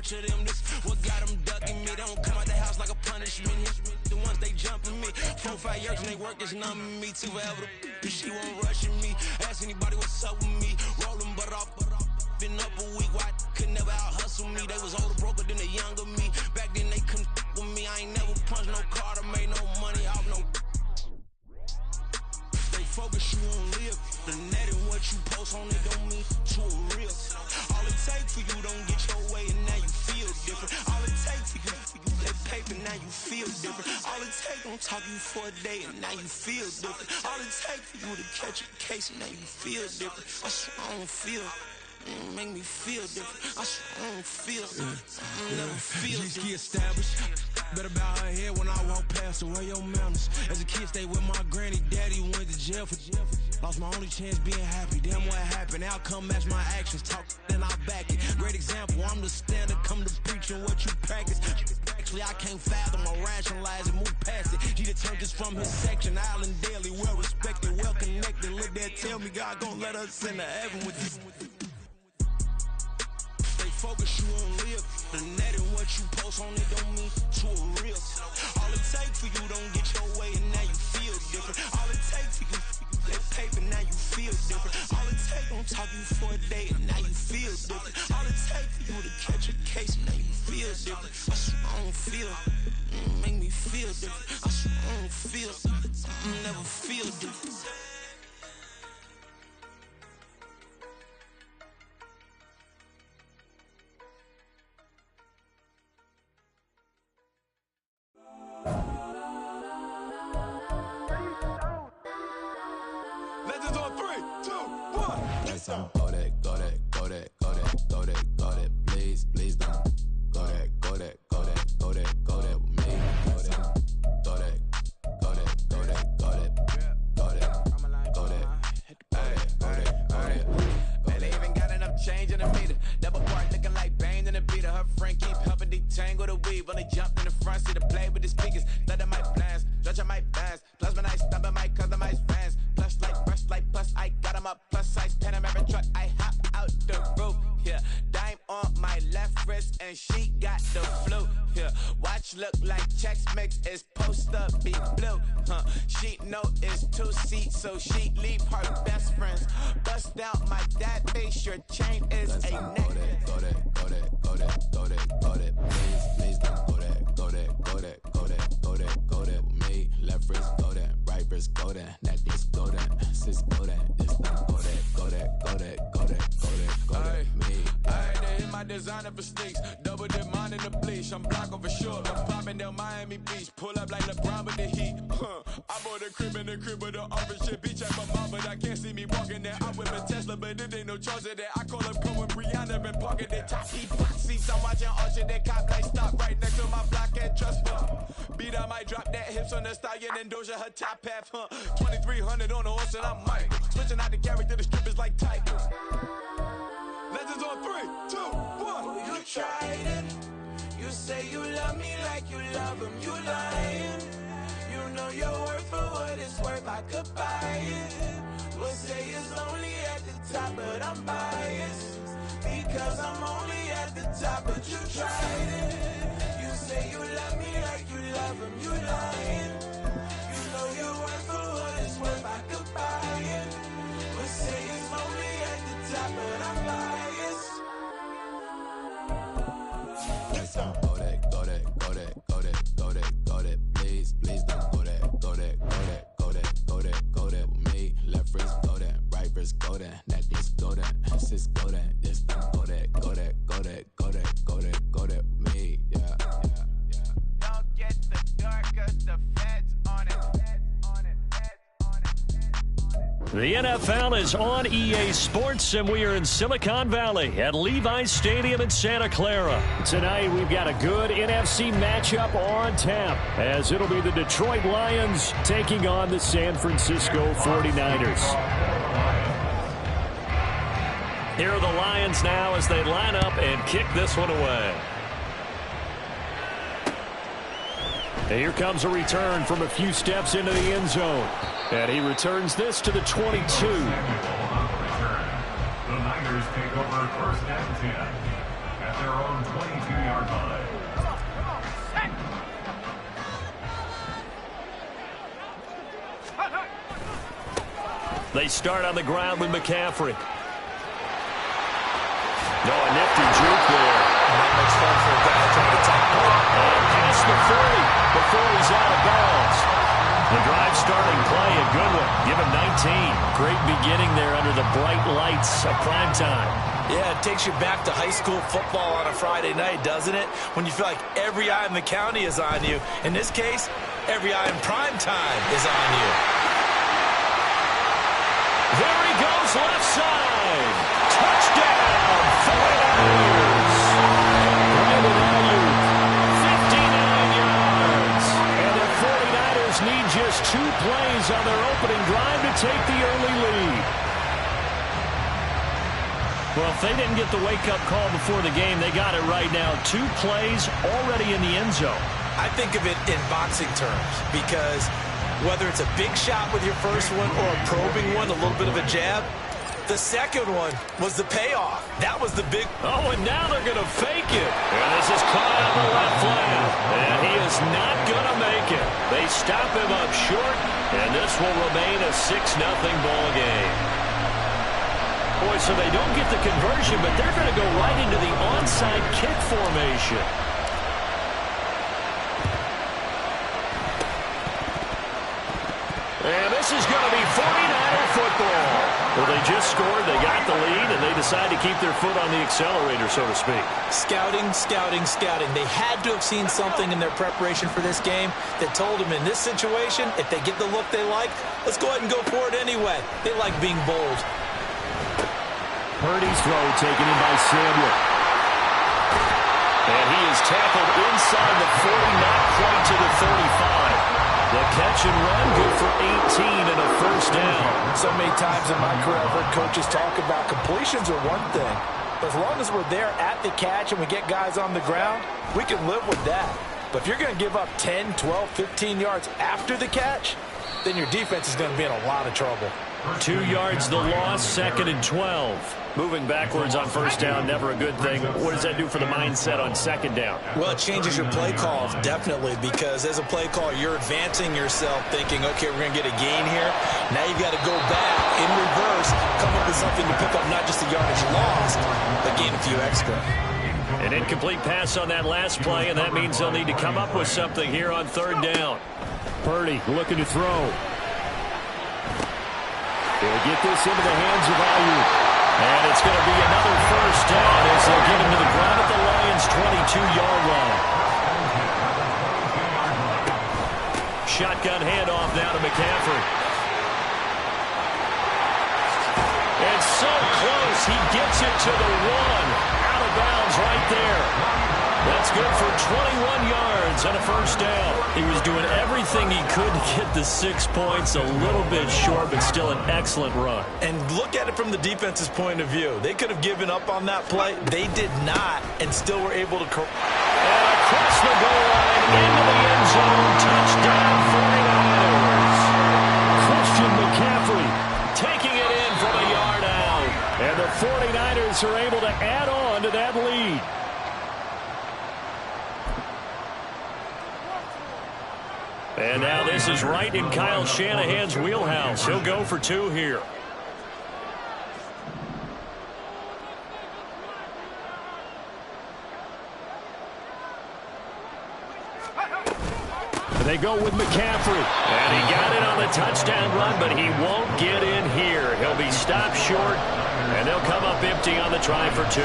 to them. This what got them ducking me. They don't come out the house like a punishment. The ones they jumping me. 4-5 years and they work is numbing me. Too forever the she won't rushing me. Ask anybody what's up with me. Rolling but off. Been up a week, why could never out hustle me? They was older, broker than the younger me. Back then they couldn't with me. I ain't never punched no card or made no money off no. Stay focused, you won't live. The net and what you post on it don't mean to a real. All it takes for you don't get your way and now you feel different. All it takes for you that paper, now you feel different. All it takes don't talk you for a day and now you feel different. All it takes for you to catch a case and now you feel different. I swear I don't feel. Make me feel different. I swear I don't feel. Never feel different. Established. Better bow her head when I walk past her. Where your manners? As a kid, stayed with my granny. Daddy went to jail for. Lost my only chance being happy. Damn, what happened? Outcome match my actions. Talk, then I back it. Great example. I'm the standard. Come to preaching what you practice. Actually, I can't fathom or rationalize it. Move past it. He determined just from his section. Island daily, well respected, well connected. Look there, tell me God gon' let us into heaven with you. Focus, you won't live. The net and what you post on it don't mean to a real. All it takes for you don't get your way and now you feel different. All it takes for you that paper, now you feel different. All it takes don't talk you for a day and now you feel different. All it takes for you to catch a case and now you feel different. I swear I don't feel. Make me feel different. I swear I don't feel. Never feel different. Legends on 3, 2, 1. Let's go that, go that, go that, go that, go that, go that. Please, please don't go that, go that, go that, go that, go that with me. Go that, go that, go that, go that, go that, go that, go that, go that. They even got enough change in the meter. Double part looking like Bane in the beater. Her friend keep helping detangle the weave. Only jumped in the front seat to play with the speakers. Let them might blast, stretch might dance. Plus when I stop at my customize fans. Plus like brush like plus I got them up. Plus size Panamera truck. I hop out the roof. Yeah, dime on my left wrist and she got the flu. Yeah, watch look like Chex Mix is supposed to be blue. She know it's 2 seats, so she leave her best friends. Bust out my dad face. Your chain is a necklace. Go that, go that, go that, go that, go that. Please, please don't go that, go that, go that, go that, go that, go that with me. Left wrist go that, right wrist go that, necklace go that, sis go that, this don't go that, go that, go that, go that, go that, go that, me. They hit my designer for sneaks, double dip mine in the bleach. I'm blocking for sure. I'm popping down Miami Beach, pull up like LeBron with the heat. I bought a crib in the crib with the office shit. Beach at my mom, but I can't see me walking there. I'm with a Tesla, but it ain't no charge of that. I call up Cohen, Brianna, been parking the top heat box seats. I'm watching Ocean, they cop like stop right next to my block and trust fund. Beat, I might drop that hips on the stallion and Doja her top half, 2300 on the horse and I'm Mike. Switching out the character, the strippers like Tigers. Legends on 3, 2, 1. You tried it. You say you love me like you love him. You lying. You know your worth for what it's worth. I could buy it. We'll say it's only at the top, but I'm biased because I'm only at the top. But you tried it. You say you love me like you love him. You lying. You know your worth for what it's worth. I could buy it. We'll say it's only at the top, but I'm biased. Go that, go that, go that, go that, go that, go that. Please, please don't go that, go that, go that, go that, go that, go that with me. Left wrist go that, right wrist go that, necklace go that, sis go that, this don't go that, go that, go that, go that, go that, go that with me. Yeah, yeah, yeah. Don't get the dark 'cause the feds on it. The NFL is on EA Sports, and we are in Silicon Valley at Levi's Stadium in Santa Clara. Tonight, we've got a good NFC matchup on tap, as it'll be the Detroit Lions taking on the San Francisco 49ers. Here are the Lions now as they line up and kick this one away. And here comes a return from a few steps into the end zone. And he returns this to the 22. The Niners take over first and 10 at their own 22. They start on the ground with McCaffrey. No, a nifty juke there. And that makes fun for a guy trying to tackle it. And past the 40 before he's out of bounds. The drive starting play, a good one. Give him 19. Great beginning there under the bright lights of prime time. Yeah, it takes you back to high school football on a Friday night, doesn't it? When you feel like every eye in the county is on you. In this case, every eye in prime time is on you. There he goes, left side. Touchdown, 49ers. Brandon Ayuk, 59 yards. And the 49ers need just 2 plays on their opening drive to take the early lead. Well, if they didn't get the wake-up call before the game, they got it right now. 2 plays already in the end zone. I think of it in boxing terms because whether it's a big shot with your first one or a probing one, a little bit of a jab, the second one was the payoff. That was the big... Oh, and now they're going to fake it. And this is caught on the left flat. And he is not going to make it. They stop him up short, and this will remain a 6-0 ball game. Boy, so they don't get the conversion, but they're going to go right into the onside kick formation. And this is going to be 49er football. Well, they just scored, they got the lead, and they decide to keep their foot on the accelerator, so to speak. Scouting, scouting, scouting. They had to have seen something in their preparation for this game that told them in this situation, if they get the look they like, let's go ahead and go for it anyway. They like being bold. Purdy's throw taken in by Samuel. And he is tackled inside the 40, not quite to the 35. The catch and run, good for 18 and a first down. So many times in my career I've heard coaches talk about completions are one thing. But as long as we're there at the catch and we get guys on the ground, we can live with that. But if you're going to give up 10, 12, 15 yards after the catch, then your defense is going to be in a lot of trouble. 2 yards the loss, 2nd and 12. Moving backwards on first down, never a good thing. What does that do for the mindset on 2nd down? Well, it changes your play calls, definitely, because as a play caller, you're advancing yourself thinking, okay, we're going to get a gain here. Now you've got to go back in reverse, come up with something to pick up not just the yardage lost, but gain a few extra. An incomplete pass on that last play, and that means they'll need to come up with something here on 3rd down. Purdy looking to throw. They'll get this into the hands of Ayuk. And it's going to be another first down as they'll get him to the ground at the Lions' 22-yard line. Shotgun handoff now to McCaffrey. And so close, he gets it to the 1. Out of bounds right there. That's good for 21 yards and a first down. He was doing everything he could to get the 6 points, a little bit short, but still an excellent run. And look at it from the defense's point of view. They could have given up on that play. They did not, and still were able to... And across the goal line, into the end zone, touchdown 49ers. Christian McCaffrey taking it in from a yard out. And the 49ers are able to add on to that lead. And now this is right in Kyle Shanahan's wheelhouse. He'll go for 2 here. They go with McCaffrey. And he got it on the touchdown run, but he won't get in here. He'll be stopped short, and they'll come up empty on the try for 2.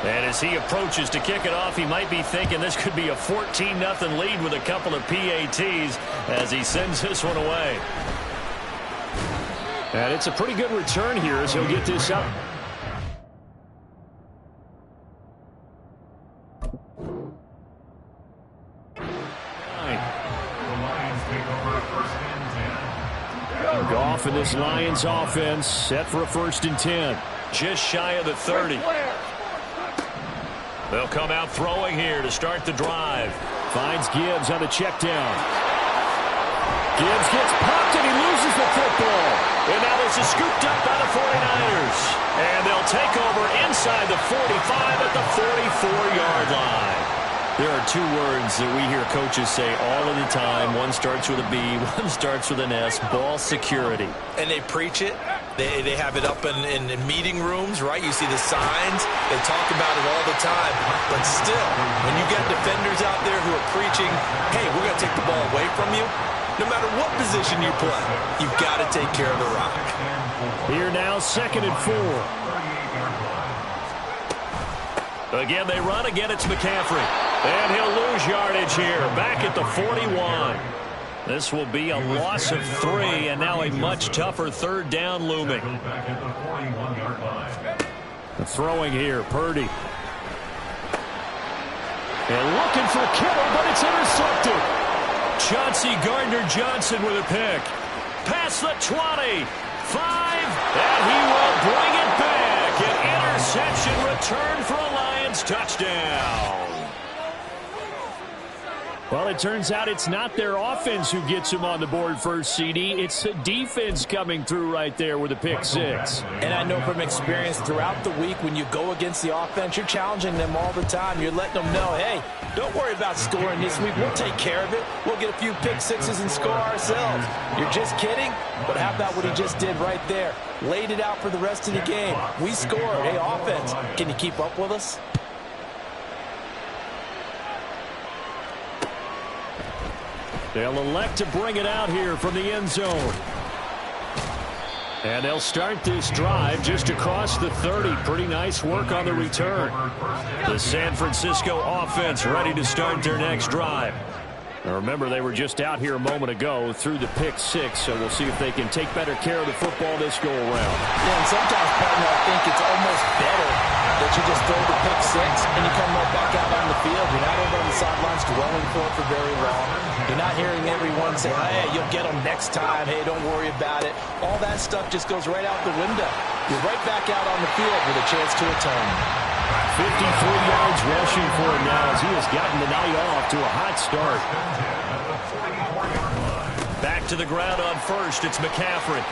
And as he approaches to kick it off, he might be thinking this could be a 14-0 lead with a couple of PATs as he sends this one away. And it's a pretty good return here as he'll get this up. Goff and this Lions offense set for a 1st and 10. Just shy of the 30. They'll come out throwing here to start the drive. Finds Gibbs on the check down. Gibbs gets popped and he loses the football. And now this is scooped up by the 49ers. And they'll take over inside the 45 at the 44-yard line. There are two words that we hear coaches say all of the time. One starts with a B, one starts with an S, ball security. And they preach it. They have it up in meeting rooms, right? You see the signs. They talk about it all the time. But still, when you got defenders out there who are preaching, hey, we're going to take the ball away from you, no matter what position you play, you've got to take care of the rock. Here now, 2nd and 4. Again, they run. Again, it's McCaffrey. And he'll lose yardage here, back at the 41. This will be a loss of 3, and now a much tougher 3rd down looming. The throwing here, Purdy. And looking for Kittle, but it's intercepted. Chauncey Gardner-Johnson with a pick. Past the 20. 5, and he will bring it back. An interception return for a Lions touchdown. Well, it turns out it's not their offense who gets him on the board first, CD. It's the defense coming through right there with a pick 6. And I know from experience throughout the week, when you go against the offense, you're challenging them all the time. You're letting them know, hey, don't worry about scoring this week. We'll take care of it. We'll get a few pick 6s and score ourselves. You're just kidding? But how about what he just did right there? Laid it out for the rest of the game. We scored. Hey, offense, can you keep up with us? They'll elect to bring it out here from the end zone. And they'll start this drive just across the 30. Pretty nice work on the return. The San Francisco offense ready to start their next drive. Now remember, they were just out here a moment ago through the pick 6, so we'll see if they can take better care of the football this go around. Yeah, and sometimes, partner, I think it's almost better that you just throw the pick 6 and you come right back out on the field. You're not over on the sidelines dwelling for it for very long. You're not hearing everyone say, hey, you'll get them next time. Hey, don't worry about it. All that stuff just goes right out the window. You're right back out on the field with a chance to atone. 53 yards rushing for him now as he has gotten the night off to a hot start. Back to the ground on first. It's McCaffrey.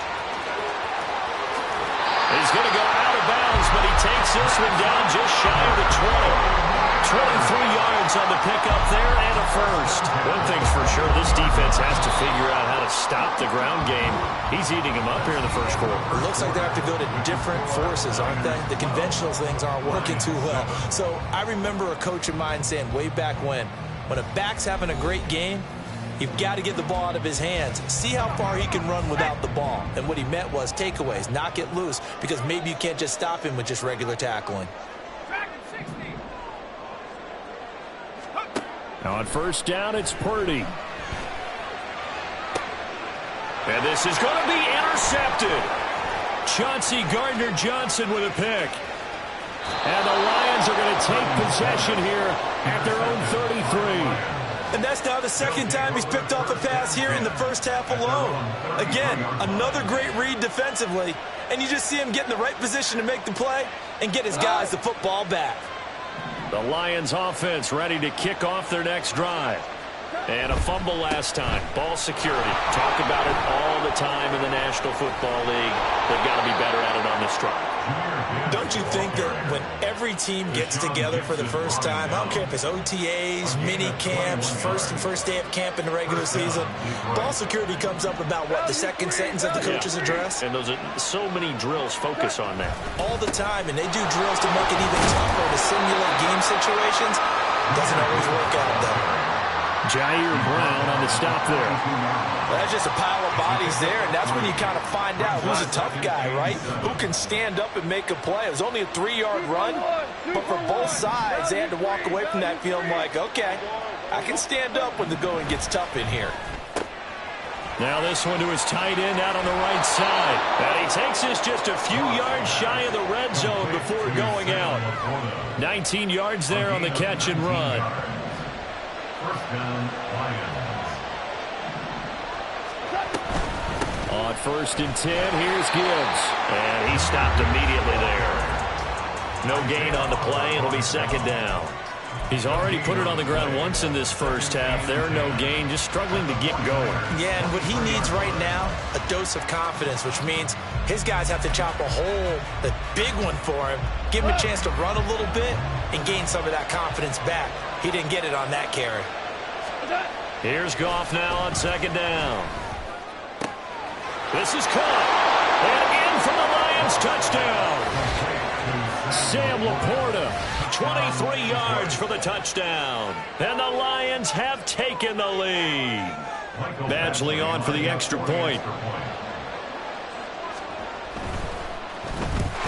He's going to go out of bounds, but he takes this one down just shy of the 20. 23 yards on the pickup there and a first. One thing's for sure, this defense has to figure out how to stop the ground game. He's eating them up here in the first quarter. It looks like they have to go to different forces, aren't they? The conventional things aren't working too well. So I remember a coach of mine saying way back when a back's having a great game, you've got to get the ball out of his hands. See how far he can run without the ball. And what he meant was takeaways, knock it loose, because maybe you can't just stop him with just regular tackling. Now on first down, it's Purdy. And this is going to be intercepted. Chauncey Gardner-Johnson with a pick. And the Lions are going to take possession here at their own 33. And that's now the second time he's picked off a pass here in the first half alone. Again, another great read defensively. And you just see him get in the right position to make the play and get his guys the football back. The Lions offense ready to kick off their next drive. And a fumble last time. Ball security. Talk about it all the time in the National Football League. They've got to be better at it on this drive. Don't you think that when every team gets together for the first time, I don't care if it's OTAs, mini camps, first day of camp in the regular season, ball security comes up about, what, the second sentence of the coach's address? And those are so many drills focus on that. All the time, and they do drills to make it even tougher to simulate game situations. Doesn't always work out, though. Jair Brown on the stop there. Well, that's just a pile of bodies there, and that's when you kind of find out who's a tough guy, right? Who can stand up and make a play. It was only a 3-yard run, but for both sides, they had to walk away from that feeling like, okay, I can stand up when the going gets tough in here. Now this one to his tight end out on the right side. And he takes this just a few yards shy of the red zone before going out. 19 yards there on the catch and run. On 1st and 10, here's Gibbs. And he stopped immediately there. No gain on the play. It'll be 2nd down. He's already put it on the ground once in this first half. There, no gain, just struggling to get going. Yeah, and what he needs right now, a dose of confidence, which means his guys have to chop a hole, a big one for him, give him a chance to run a little bit and gain some of that confidence back. He didn't get it on that carry. Here's Goff now on second down. This is caught. And in for the Lions touchdown. Sam Laporta, 23 yards for the touchdown. And the Lions have taken the lead. Badgley on for the extra point.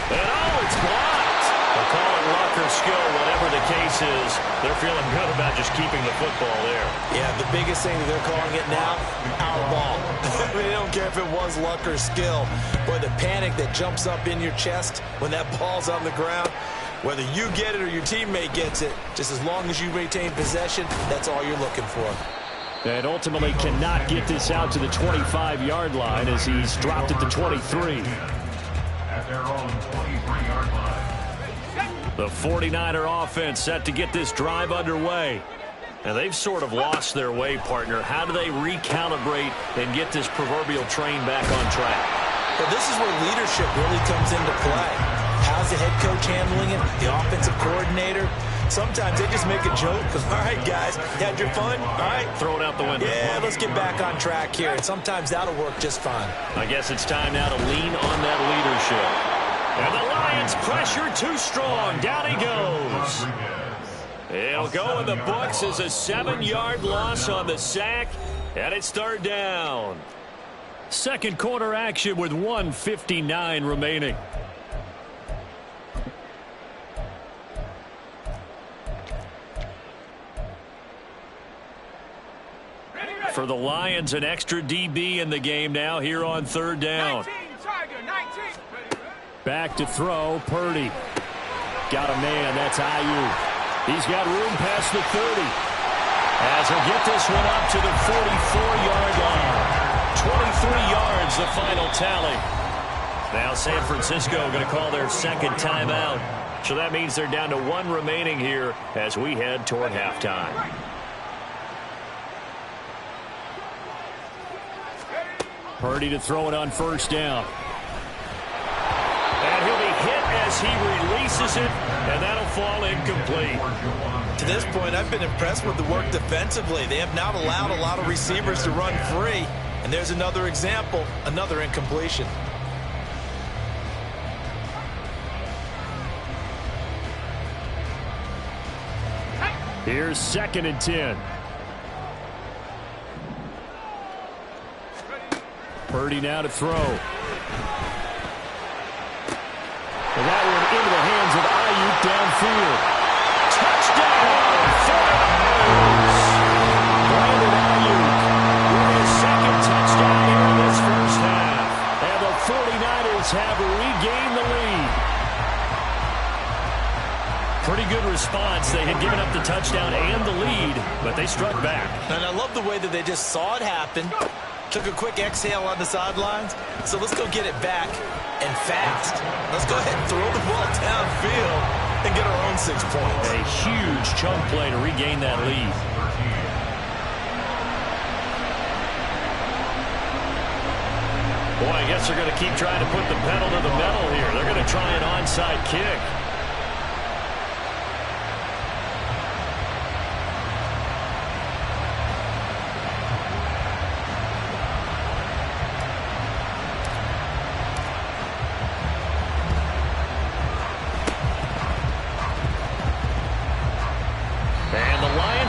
And oh, it's blocked. They'll call it luck or skill, whatever the case is. They're feeling good about just keeping the football there. Yeah, the biggest thing that they're calling it now, our ball. They don't care if it was luck or skill. Boy, the panic that jumps up in your chest when that ball's on the ground, whether you get it or your teammate gets it, just as long as you retain possession, that's all you're looking for. And ultimately cannot get this out to the 25-yard line as he's dropped it to 23. At their own 23-yard line. The 49er offense set to get this drive underway. And they've sort of lost their way, partner. How do they recalibrate and get this proverbial train back on track? Well, this is where leadership really comes into play. How's the head coach handling it? The offensive coordinator? Sometimes they just make a joke. All right, guys, you had your fun? All right. Throw it out the window. Yeah, let's get back on track here. And sometimes that'll work just fine. I guess it's time now to lean on that leadership. And the Lions pressure too strong. Down he goes. It'll go in the books as a 7-yard loss on the sack. And it's third down. Second quarter action with 1:59 remaining. For the Lions, an extra DB in the game now here on third down. Back to throw, Purdy. Got a man, that's Ayuk. He's got room past the 30. As he'll get this one up to the 44-yard line. 23 yards, the final tally. Now San Francisco going to call their second timeout. So that means they're down to 1 remaining here as we head toward halftime. Purdy to throw it on first down. And he'll be hit as he releases it, and that'll fall incomplete. To this point, I've been impressed with the work defensively. They have not allowed a lot of receivers to run free. And there's another example, another incompletion. Here's 2nd and 10. Purdy now to throw. And that one into the hands of Ayuk downfield. Touchdown! 49ers! Brandon Ayuk with his second touchdown here in this first half. And the 49ers have regained the lead. Pretty good response. They had given up the touchdown and the lead, but they struck back. And I love the way that they just saw it happen. Took a quick exhale on the sidelines. So let's go get it back and fast. Let's go ahead and throw the ball downfield and get our own 6 points. A huge chunk play to regain that lead. Boy, I guess they're going to keep trying to put the pedal to the metal here. They're going to try an onside kick.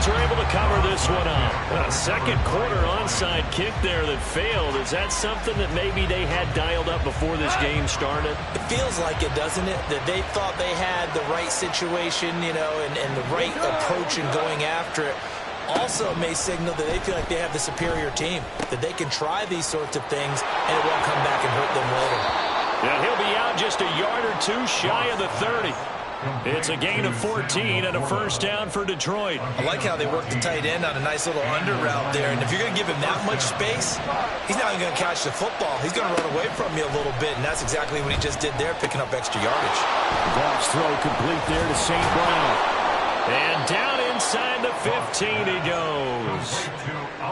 Are able to cover this one up. A second quarter onside kick there that failed. Is that something that maybe they had dialed up before this game started? It feels like it, doesn't it? That they thought they had the right situation, you know, and the right approach in going after it. Also may signal that they feel like they have the superior team, that they can try these sorts of things and it won't come back and hurt them later. Yeah, he'll be out just a yard or two shy of the 30. It's a gain of 14 and a first down for Detroit. I like how they work the tight end on a nice little under route there. And if you're going to give him that much space, he's not even going to catch the football. He's going to run away from you a little bit, and that's exactly what he just did there, picking up extra yardage. Goff's throw complete there to St. Brown. And down inside the 15 he goes.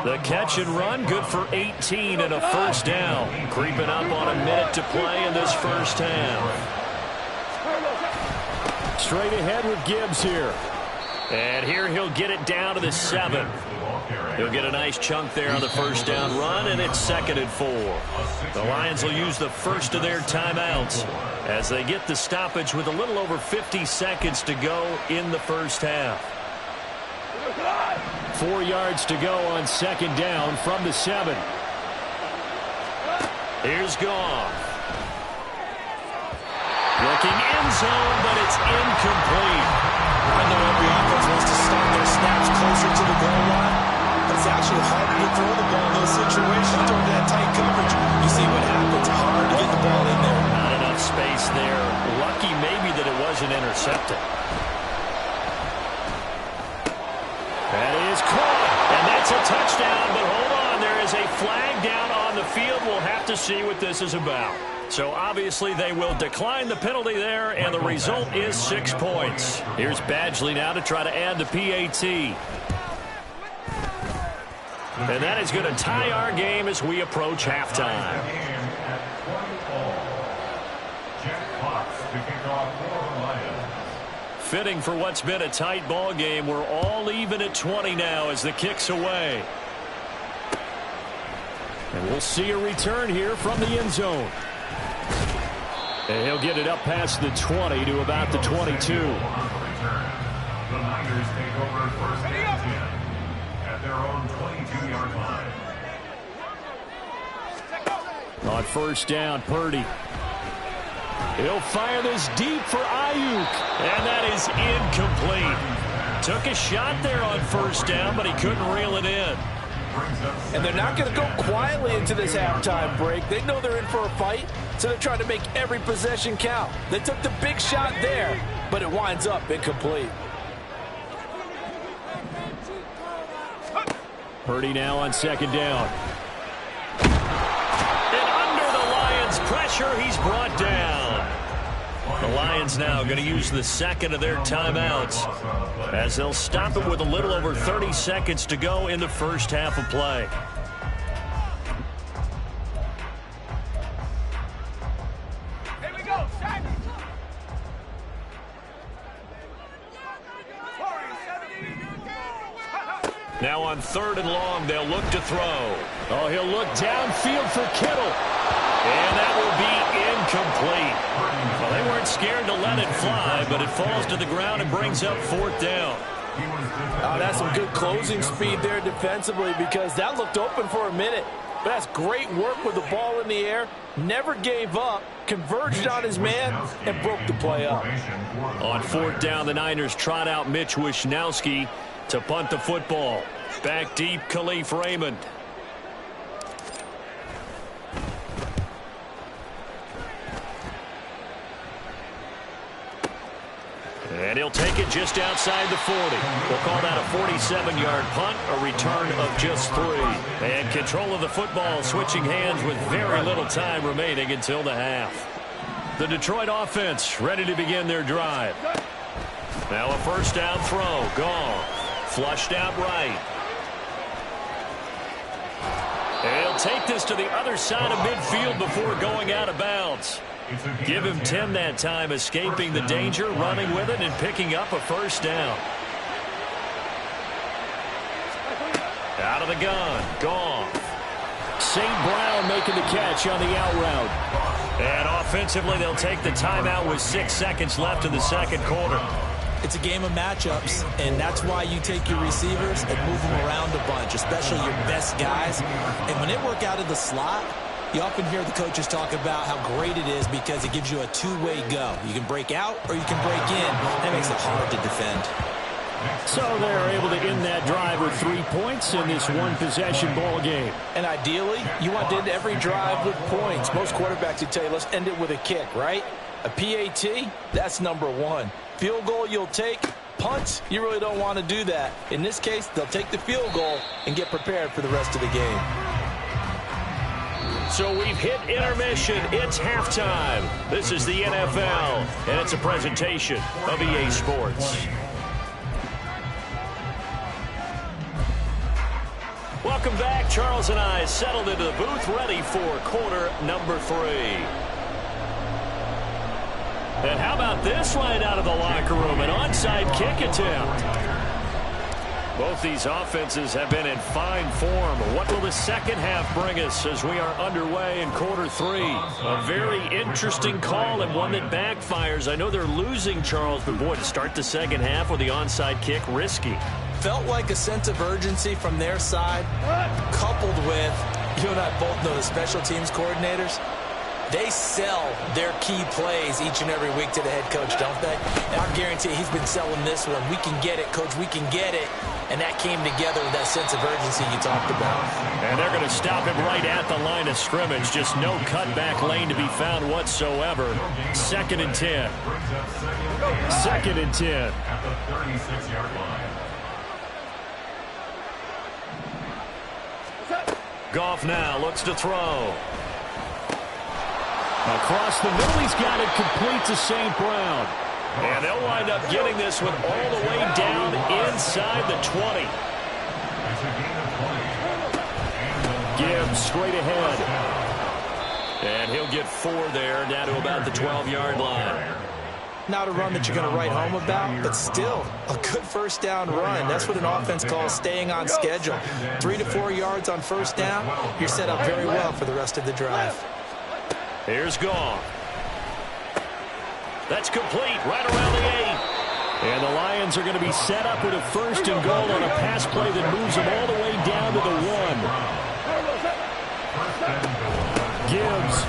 The catch and run, good for 18 and a first down. Creeping up on a minute to play in this first half. Straight ahead with Gibbs here. And here he'll get it down to the 7. He'll get a nice chunk there on the first down run, and it's 2nd and 4. The Lions will use the first of their timeouts as they get the stoppage with a little over 50 seconds to go in the first half. 4 yards to go on 2nd down from the 7. Here's Goff. Looking end zone, but it's incomplete. I know every offense wants to start their snaps closer to the goal line, but it's actually harder to throw the ball in those situations during that tight coverage. You see what happens. Hard to get the ball in there. Not enough space there. Lucky maybe that it wasn't intercepted. That is caught, and that's a touchdown, but hold on. There is a flag down on the field. We'll have to see what this is about. So obviously they will decline the penalty there, and the result is 6 points. Here's Badgley now to try to add the PAT. And that is going to tie our game as we approach halftime. Fitting for what's been a tight ball game. We're all even at 20 now as the kick's away. And we'll see a return here from the end zone. And he'll get it up past the 20 to about the 22. The Niners take over 1st and 10 at their own 22-yard line. On 1st down, Purdy. He'll fire this deep for Ayuk. And that is incomplete. Took a shot there on 1st down, but he couldn't reel it in. And they're not going to go quietly into this halftime break. They know they're in for a fight, so they're trying to make every possession count. They took the big shot there, but it winds up incomplete. Purdy now on 2nd down. And under the Lions' pressure, he's brought down. The Lions now going to use the 2nd of their timeouts as they'll stop it with a little over 30 seconds to go in the first half of play. Here we go, Shaq. Now on 3rd and long, they'll look to throw. Oh, he'll look downfield for Kittle. And that will be incomplete. Well, they weren't scared to let it fly, but it falls to the ground and brings up 4th down. Oh, that's some good closing speed there defensively because that looked open for a minute. But that's great work with the ball in the air. Never gave up, converged on his man, and broke the play up. On 4th down, the Niners trot out Mitch Wishnowski to punt the football. Back deep, Khalif Raymond. And he'll take it just outside the 40. We'll call that a 47-yard punt, a return of just 3. And control of the football switching hands with very little time remaining until the half. The Detroit offense ready to begin their drive. Now a 1st down throw. Goff flushed out right. And he'll take this to the other side of midfield before going out of bounds. Give him 10 that time, escaping the danger, running with it, and picking up a 1st down. Out of the gun, Goff. St. Brown making the catch on the out route. And offensively, they'll take the timeout with 6 seconds left in the 2nd quarter. It's a game of matchups, and that's why you take your receivers and move them around a bunch, especially your best guys. And when they work out of the slot, you often hear the coaches talk about how great it is because it gives you a two-way go. You can break out or you can break in. That makes it hard to defend. So they're able to end that drive with 3 points in this one-possession ball game. And ideally, you want to end every drive with points. Most quarterbacks would tell you, let's end it with a kick, right? A PAT, that's number 1. Field goal you'll take. Punts, you really don't want to do that. In this case, they'll take the field goal and get prepared for the rest of the game. So we've hit intermission. It's halftime. This is the NFL, and it's a presentation of EA Sports. Charles and I settled into the booth ready for quarter number 3. And how about this right out of the locker room? An onside kick attempt. Both these offenses have been in fine form. What will the second half bring us as we are underway in quarter 3? A very interesting call and one that backfires. I know they're losing, Charles, but boy, to start the second half with the onside kick, risky. Felt like a sense of urgency from their side, coupled with, you and I both know the special teams coordinators, they sell their key plays each and every week to the head coach, don't they? And I guarantee he's been selling this one. We can get it, coach, we can get it. And that came together with that sense of urgency you talked about. And they're going to stop him right at the line of scrimmage. Just no cutback lane to be found whatsoever. 2nd and 10. 2nd and 10. At the 36-yard line. Goff now looks to throw. Across the middle, he's got it complete to St. Brown. And they'll wind up getting this one all the way down inside the 20. Gibbs straight ahead. And he'll get 4 there, down to about the 12-yard line. Not a run that you're going to write home about, but still a good first down run. That's what an offense calls staying on schedule. 3 to 4 yards on first down, you're set up very well for the rest of the drive. Here's Goff. That's complete right around the 8. And the Lions are going to be set up with a 1st and goal on a pass play that moves them all the way down to the 1. Gibbs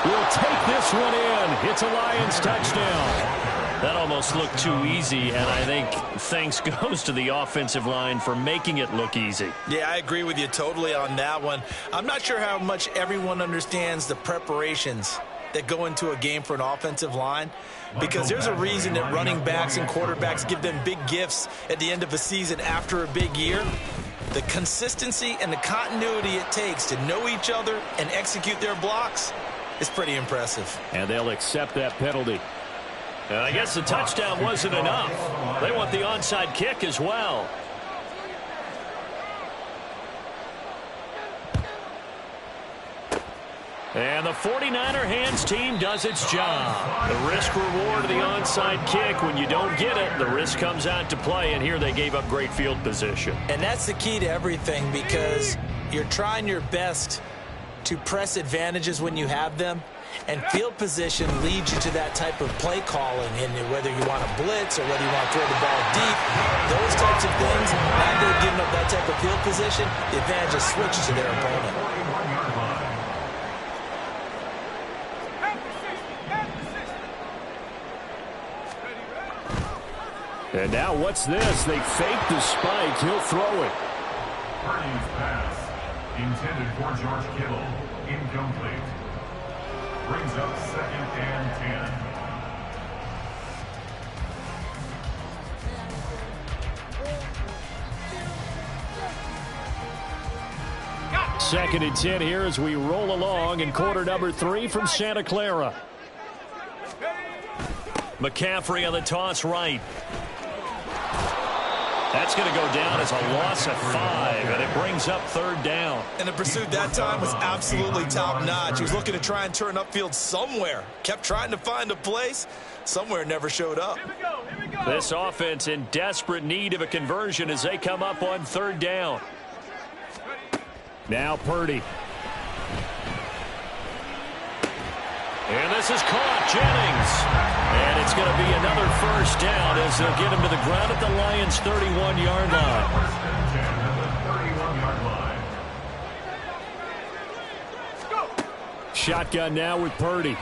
will take this one in. It's a Lions touchdown. That almost looked too easy, and I think thanks goes to the offensive line for making it look easy. Yeah, I agree with you totally on that one. I'm not sure how much everyone understands the preparations that go into a game for an offensive line, because there's a reason that running backs and quarterbacks give them big gifts at the end of a season after a big year. The consistency and the continuity it takes to know each other and execute their blocks is pretty impressive. And they'll accept that penalty. And I guess the touchdown wasn't enough. They want the onside kick as well. And the 49er hands team does its job. The risk-reward of the onside kick. When you don't get it, the risk comes out to play, and here they gave up great field position. And that's the key to everything, because you're trying your best to press advantages when you have them, and field position leads you to that type of play calling, and whether you want to blitz or whether you want to throw the ball deep, those types of things, now they've given up that type of field position, the advantage is switched to their opponent. And now what's this? They fake the spike. He'll throw it. Purdy's pass, intended for George Kittle, incomplete. Brings up 2nd and 10. 2nd and 10 here as we roll along in quarter number 3 from Santa Clara. McCaffrey on the toss right. That's going to go down as a loss of 5, and it brings up 3rd down. And the pursuit that time was absolutely top-notch. He was looking to try and turn upfield somewhere. Kept trying to find a place. Somewhere never showed up. Here we go. This offense in desperate need of a conversion as they come up on 3rd down. Now Purdy. And this is caught. Jennings. And it's going to be another 1st down as they'll get him to the ground at the Lions' 31-yard line. 1st and 10 at the 31-yard line. Shotgun now with Purdy.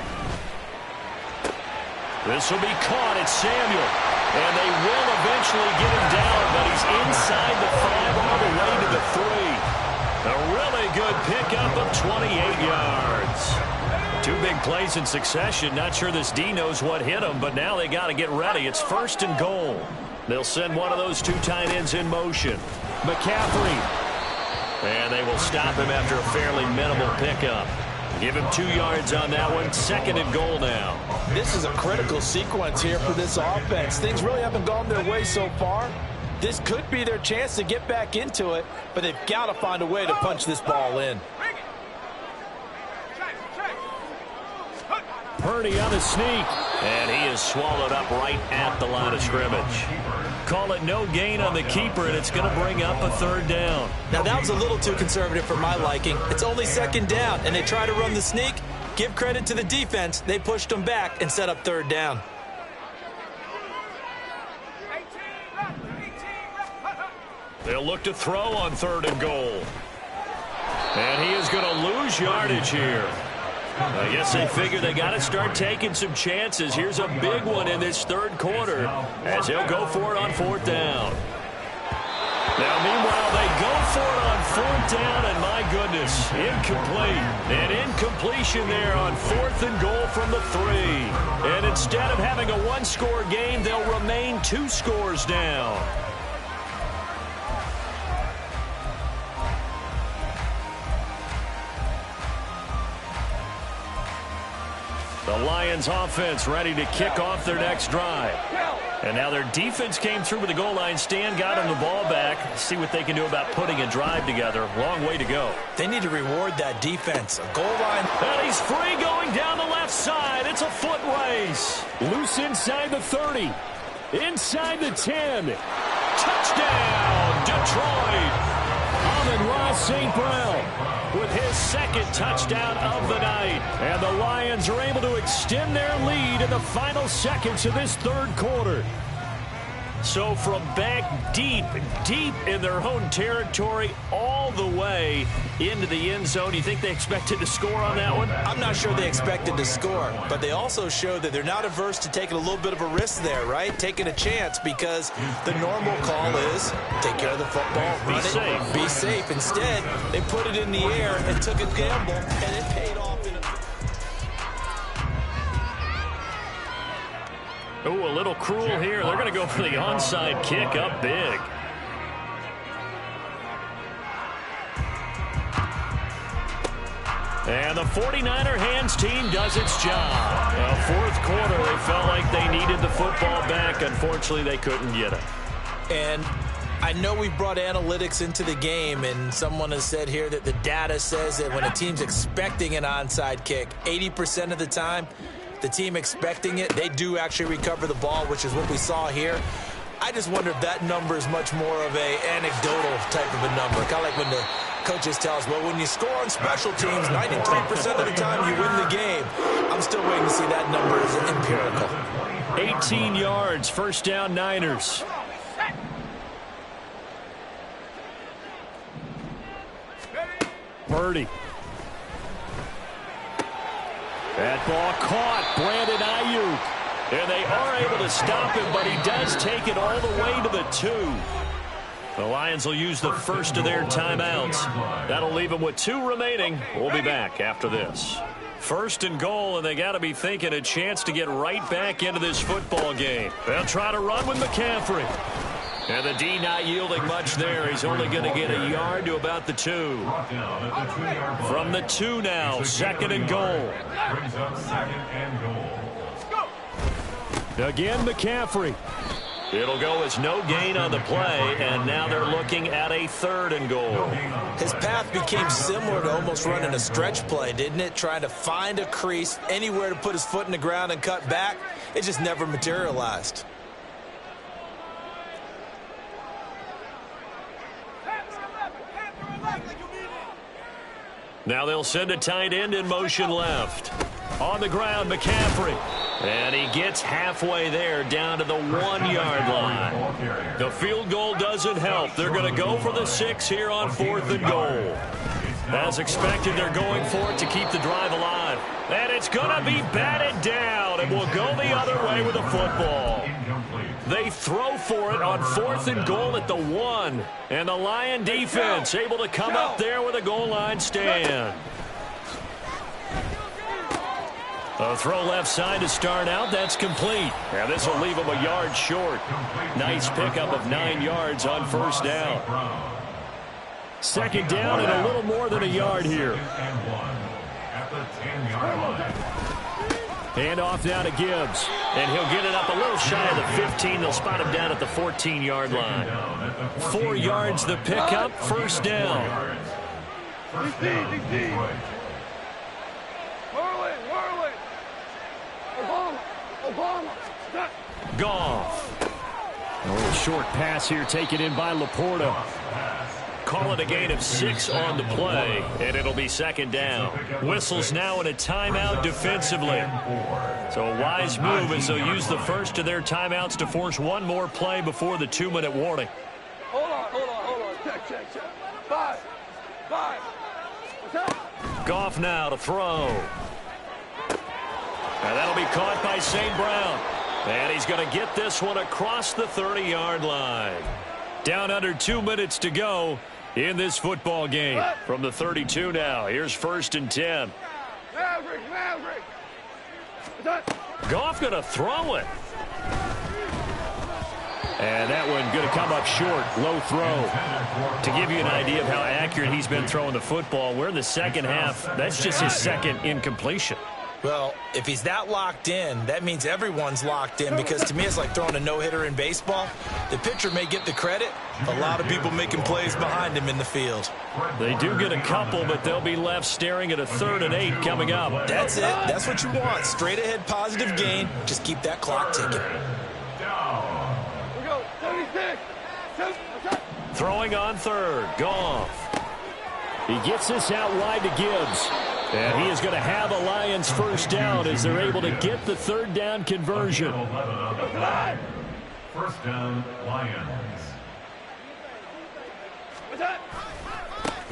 This will be caught. It's Samuel. And they will eventually get him down, but he's inside the 5 all the way to the 3. A really good pickup of 28 yards. 2 big plays in succession. Not sure this D knows what hit him, but now they got to get ready. It's 1st and goal. They'll send one of those 2 tight ends in motion. McCaffrey. And they will stop him after a fairly minimal pickup. Give him 2 yards on that one. 2nd and goal now. This is a critical sequence here for this offense. Things really haven't gone their way so far. This could be their chance to get back into it, but they've got to find a way to punch this ball in. Purdy on the sneak, and he is swallowed up right at the line of scrimmage. Call it no gain on the keeper, and it's going to bring up a third down. Now, that was a little too conservative for my liking. It's only second down, and they try to run the sneak. Give credit to the defense. They pushed them back and set up third down. They'll look to throw on 3rd and goal. And he is going to lose yardage here. I guess they figure they got to start taking some chances. Here's a big one in this 3rd quarter as he'll go for it on 4th down. Now, meanwhile, they go for it on 4th down, and my goodness, incomplete. An incompletion there on 4th and goal from the 3. And instead of having a 1-score game, they'll remain 2 scores down. The Lions offense ready to kick off their next drive. And now their defense came through with the goal line stand, got them the ball back. See what they can do about putting a drive together. Long way to go. They need to reward that defense. A goal line. And he's free going down the left side. It's a foot race. Loose inside the 30. Inside the 10. Touchdown, Detroit. Amon-Ra St. Brown with his 2nd touchdown of the night. And the Lions are able to extend their lead in the final seconds of this 3rd quarter. So from back deep in their own territory all the way into the end zone, you think they expected to score on that one? I'm not sure they expected to score, but they also showed that they're not averse to taking a little bit of a risk there, right? Taking a chance, because the normal call is take care of the football, run it, be safe. Instead, they put it in the air and took a gamble, and it paid off. Ooh, a little cruel here. They're going to go for the onside kick up big. And the 49er hands team does its job. 4th quarter, they felt like they needed the football back. Unfortunately, they couldn't get it. And I know we've brought analytics into the game, and someone has said here that the data says that when a team's expecting an onside kick, 80% of the time, the team expecting it, they do actually recover the ball, which is what we saw here. I just wonder if that number is much more of a anecdotal type of a number. Kind of like when the coaches tell us, well, when you score on special teams, 93% of the time you win the game. I'm still waiting to see that number as empirical. 18 yards, 1st down Niners. Purdy. That ball caught. Brandon Ayuk. And they are able to stop him, but he does take it all the way to the 2. The Lions will use the first of their timeouts. That'll leave them with 2 remaining. We'll be back after this. 1st and goal, and they got to be thinking a chance to get right back into this football game. They'll try to run with McCaffrey. And the D not yielding much there. He's only going to get a yard to about the 2. From the 2 now, 2nd and goal. Again, McCaffrey. It'll go as no gain on the play, and now they're looking at a 3rd and goal. His path became similar to almost running a stretch play, didn't it? Trying to find a crease, anywhere to put his foot in the ground and cut back. It just never materialized. Now they'll send a tight end in motion left. On the ground, McCaffrey. And he gets halfway there, down to the 1-yard line. The field goal doesn't help. They're going to go for the 6 here on 4th and goal. As expected, they're going for it to keep the drive alive. And it's going to be batted down, and will go the other way with the football. They throw for it on 4th and goal at the 1. And the Lion defense able to come up there with a goal line stand. A throw left side to start out. That's complete. And this will leave them a yard short. Nice pickup of 9 yards on 1st down. 2nd down and a little more than a yard here. Hand off now to Gibbs. And he'll get it up a little shy of the 15. They'll spot him down at the 14-yard line. 4 yards the pickup, first down. Goff. A little short pass here taken in by Laporta. Call it a gain of 6 on the play, and it'll be second down. Whistles now in a timeout defensively. So a wise move as they'll use the first of their timeouts to force one more play before the 2-minute warning. Hold on. Check. 5. Goff now to throw. And that'll be caught by St. Brown. And he's going to get this one across the 30-yard line. Down under 2 minutes to go in this football game. From the 32 now, here's 1st and 10. Maverick. Goff going to throw it. And that one going to come up short. Low throw. To give you an idea of how accurate he's been throwing the football, we're in the second half. That's just his second incompletion. Well, if he's that locked in, that means everyone's locked in, because to me it's like throwing a no-hitter in baseball. The pitcher may get the credit. A lot of people making plays behind him in the field. They do get a couple, but they'll be left staring at a 3rd and 8 coming up. That's it. That's what you want. Straight ahead positive gain. Just keep that clock ticking. We go. 76. Throwing on 3rd. Goff. He gets this out wide to Gibbs. And he is going to have a Lions first down as they're able to get the 3rd down conversion. First down, Lions.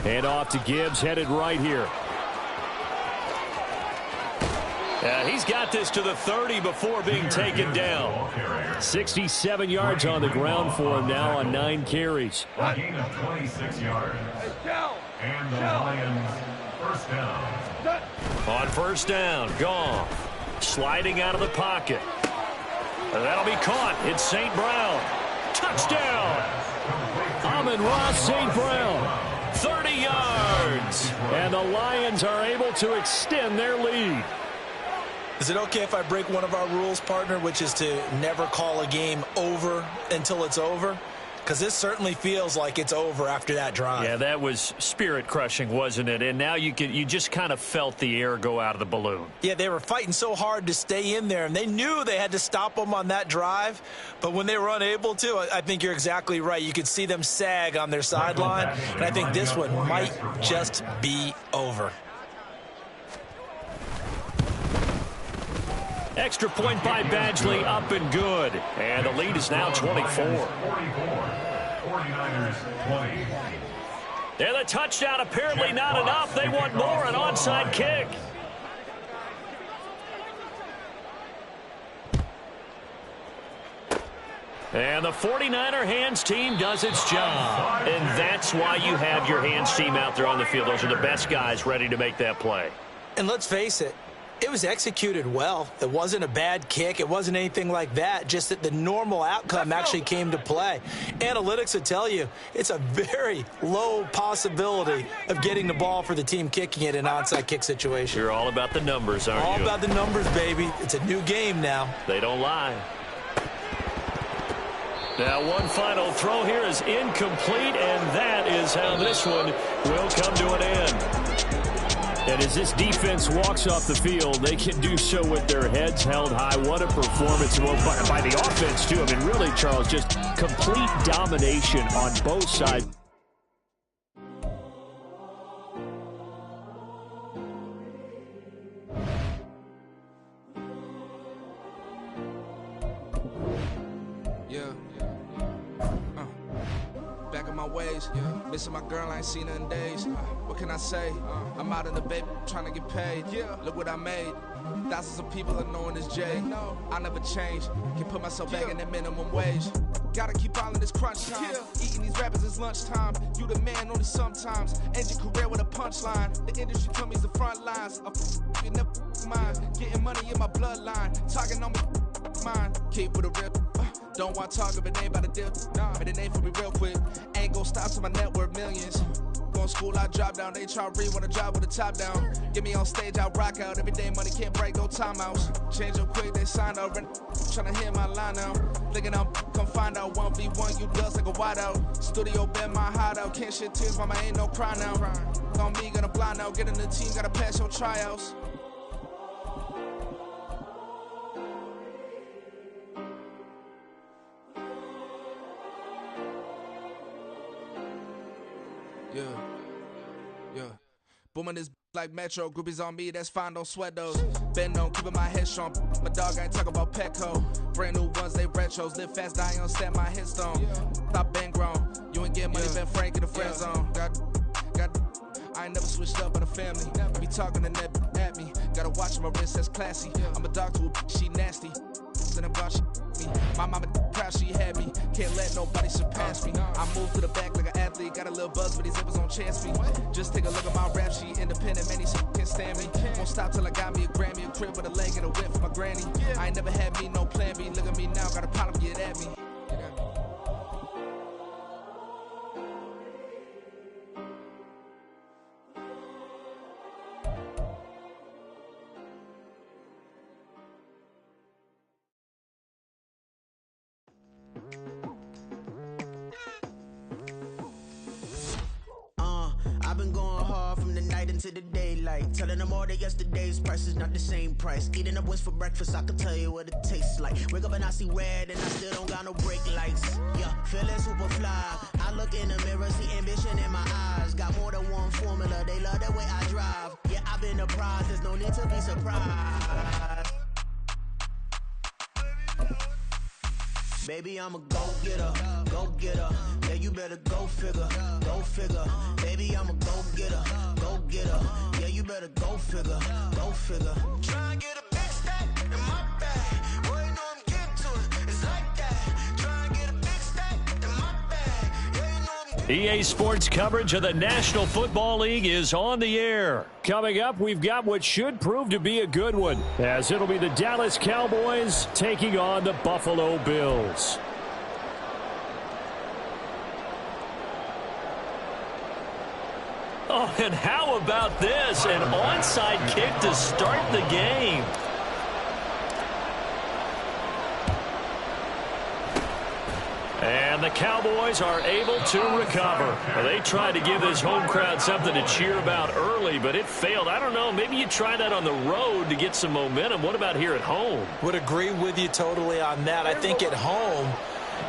Hand off to Gibbs, headed right here. He's got this to the 30 before being taken down. 67 yards on the ground for him now on 9 carries. A gain of 26 yards. And the Lions first down. On first down, Goff sliding out of the pocket. And that'll be caught. It's St. Brown. Touchdown! Amon-Ra St. Brown. 30 yards. And the Lions are able to extend their lead. Is it okay if I break one of our rules, partner, which is to never call a game over until it's over? Because this certainly feels like it's over after that drive. Yeah, that was spirit-crushing, wasn't it? And now you just kind of felt the air go out of the balloon. Yeah, they were fighting so hard to stay in there, and they knew they had to stop them on that drive. But when they were unable to, I think you're exactly right. You could see them sag on their sideline, and I think this one might just be over. Extra point by Badgley, up and good. And the lead is now 24. 49ers 20. And the touchdown apparently not enough. They want more, an onside kick. And the 49er hands team does its job. And that's why you have your hands team out there on the field. Those are the best guys ready to make that play. And let's face it, it was executed well. It wasn't a bad kick. It wasn't anything like that. Just that the normal outcome actually came to play. Analytics will tell you it's a very low possibility of getting the ball for the team kicking it in an onside kick situation. You're all about the numbers, aren't you? All about the numbers, baby. It's a new game now. They don't lie. Now one final throw here is incomplete, and that is how this one will come to an end. And as this defense walks off the field, they can do so with their heads held high. What a performance by the offense, too. I mean, really, Charles, just complete domination on both sides. Ways. Missing my girl, I ain't seen her in days. What can I say? I'm out in the baby trying to get paid. Look what I made. Thousands of people are knowing this Jay. I never change. Can put myself back in that minimum wage. Gotta keep all in this crunch time. Eating these rappers is lunchtime. You the man only sometimes. End your career with a punchline. The industry told me it's the front lines. You never mind. Getting money in my bloodline. Talking on me mine. Keep with a real. Don't want to talk if it ain't about a deal. But it ain't for me real quick. Ain't gon' stop till my net worth millions. Going to school, I drop down. They try to read when I drive with the top down. Get me on stage, I'll rock out. Every day money can't break, no timeouts. Change up quick, they sign up. Tryna hear my line now. Thinking I'm come find out 1v1, you dust like a wideout. Studio been my hideout. Can't shed tears, mama ain't no cry now. On me, gonna blind out. Get in the team, gotta pass your tryouts. Yeah. Booming this like Metro. Groupies on me, that's fine, don't sweat those. Been on, keeping my head strong. My dog ain't talking about Petco. Brand new ones, they retros. Live fast, die on set, my headstone. Stop been grown. You ain't get money, been frank in the friend zone. I ain't never switched up on the family. I be talking to that at me. Gotta watch my wrist, that's classy. I'm a dog to a she nasty. And about she me. My mama proud she had me. Can't let nobody surpass me. I move to the back like an athlete. Got a little buzz, but these zippers on chance me. Just take a look at my rap sheet. Independent, man, these can't stand me. Won't stop till I got me a Grammy, a crib with a leg and a whip for my granny. I ain't never had me no plan B. Look at me now, got a problem, get at me. I've been going hard from the night into the daylight. Telling them all that yesterday's price is not the same price. Eating up wings for breakfast, I can tell you what it tastes like. Wake up and I see red and I still don't got no brake lights. Yeah, feeling super fly. I look in the mirror, see ambition in my eyes. Got more than one formula, they love the way I drive. Yeah, I've been a prize, there's no need to be surprised. Baby, I'm a go-getter, go-getter. Yeah, you better go figure, go figure. Baby, I'm a go-getter, go-getter. Yeah, you better go figure, go figure. Try and get a big stack in my bag. Boy, you know I'm getting to it, it's like that. Try and get a big stack in my bag. Yeah, you know I'm EA Sports coverage of the National Football League is on the air. Coming up, we've got what should prove to be a good one, as it'll be the Dallas Cowboys taking on the Buffalo Bills. Oh, and how about this? An onside kick to start the game. And the Cowboys are able to recover. Well, they tried to give this home crowd something to cheer about early, but it failed. I don't know. Maybe you try that on the road to get some momentum. What about here at home? Would agree with you totally on that. I think at home,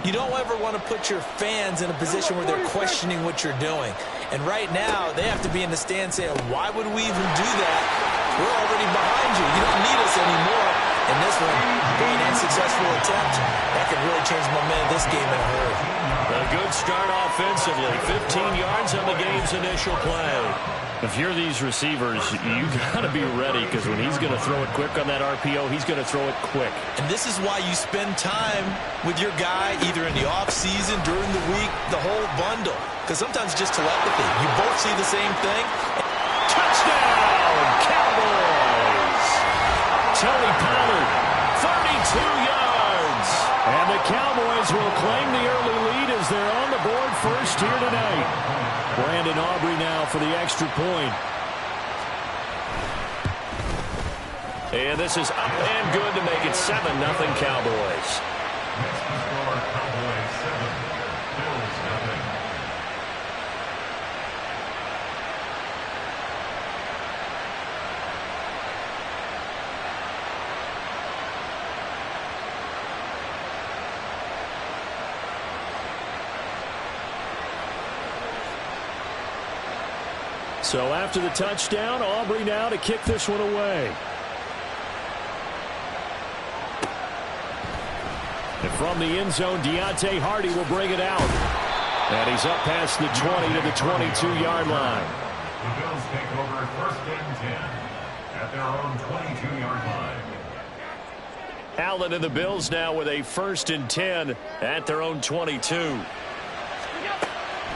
you don't ever want to put your fans in a position where they're questioning what you're doing. And right now, they have to be in the stand saying, why would we even do that? We're already behind you. You don't need us anymore. And this one, being an unsuccessful attempt, that could really change the momentum of this game in a hurry. A good start offensively. 15 yards on the game's initial play. If you're these receivers, you got to be ready, because when he's going to throw it quick on that RPO, he's going to throw it quick. And this is why you spend time with your guy, either in the offseason, during the week, the whole bundle. Because sometimes it's just telepathy. You both see the same thing. Touchdown, Cowboys! Tony Pollard, 32 yards. And the Cowboys will claim the early lead as they're on the board first here tonight. Brandon Aubrey now for the extra point. And this is up and good to make it 7-0 Cowboys. Next to score, Cowboys 7, Bills 0. So after the touchdown, Aubrey now to kick this one away. And from the end zone, Deontay Hardy will bring it out. And he's up past the 20 to the 22-yard line. The Bills take over first and 10 at their own 22-yard line. Allen and the Bills now with a first and 10 at their own 22.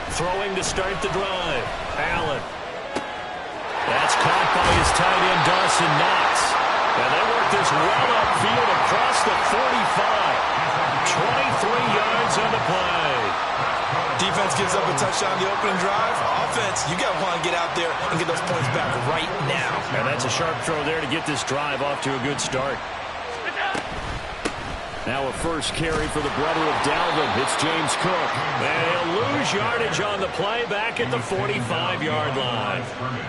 Throwing to start the drive. Allen. That's caught by his tight end, Dawson Knox. And they work this well upfield across the 45. 23 yards on the play. Defense gives up a touchdown the opening drive. Offense, you got to want to get out there and get those points back right now. And that's a sharp throw there to get this drive off to a good start. Now a first carry for the brother of Dalvin. It's James Cook. And he'll lose yardage on the play back at the 45-yard line.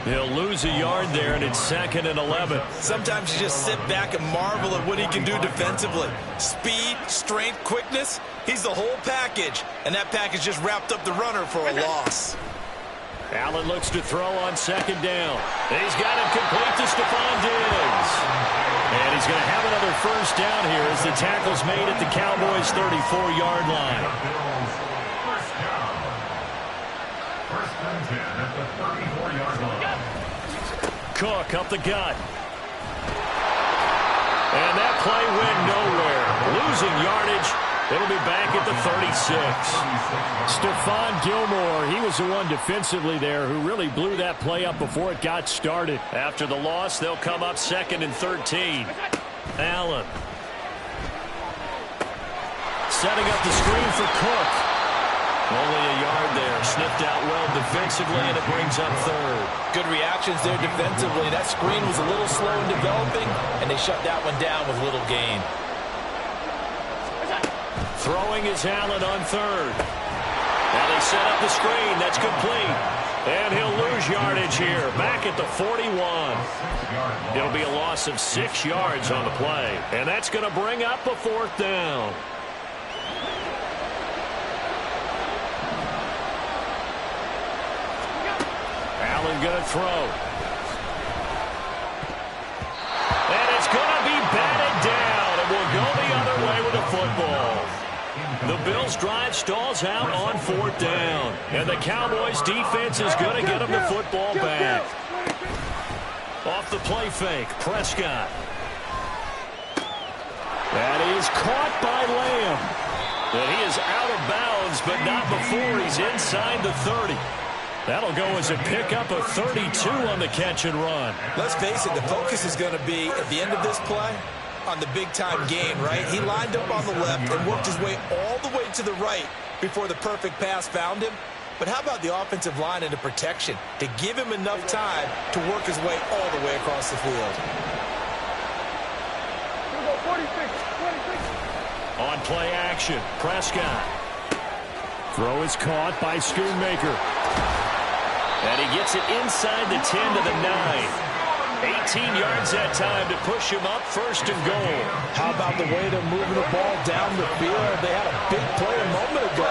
He'll lose a yard there, and it's 2nd and 11. Sometimes you just sit back and marvel at what he can do defensively. Speed, strength, quickness. He's the whole package. And that package just wrapped up the runner for a loss. Allen looks to throw on 2nd down. He's got it complete to Stephon Diggs. And he's going to have another first down here as the tackle's made at the Cowboys' 34-yard line. First and 10 at the 34-yard line. Cook up the gut. And that play went nowhere. Losing yardage. It'll be back at the 36. Stephon Gilmore, he was the one defensively there who really blew that play up before it got started. After the loss, they'll come up 2nd and 13. Allen. Setting up the screen for Cook. Only a yard there. Sniffed out well defensively, and it brings up 3rd. Good reactions there defensively. That screen was a little slow in developing, and they shut that one down with little gain. Throwing is Allen on 3rd. Now they set up the screen. That's complete. And he'll lose yardage here. Back at the 41. It'll be a loss of 6 yards on the play. And that's going to bring up a 4th down. Allen going to throw. And it's going to be batted down. And we'll go the other way with the football. The Bills' drive stalls out on 4th down. And the Cowboys' defense is going to get them the football back. Off the play fake, Prescott. That is caught by Lamb. And he is out of bounds, but not before he's inside the 30. That'll go as a pickup of 32 on the catch and run. Let's face it, the focus is going to be at the end of this play on the big-time gain, right? He lined up on the left and worked his way all the way to the right before the perfect pass found him. But how about the offensive line and the protection to give him enough time to work his way all the way across the field? On play action, Prescott. Throw is caught by Schoonmaker. And he gets it inside the 10 to the 9. 18 yards that time to push him up 1st and goal. How about the way they're moving the ball down the field? They had a big play a moment ago.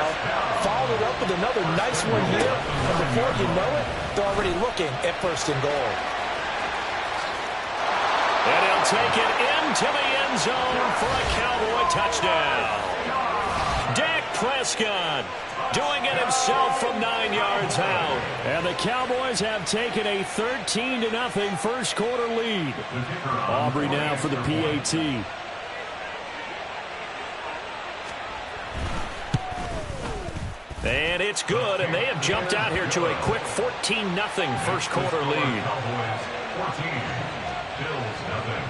Followed it up with another nice one here. And before you know it, they're already looking at 1st and goal. And he'll take it into the end zone for a Cowboy touchdown. Dak Prescott doing it himself from 9 yards out. And the Cowboys have taken a 13-0 first quarter lead. Aubrey now for the PAT. And it's good, and they have jumped out here to a quick 14-0 first quarter lead. Cowboys 14, Bills 0.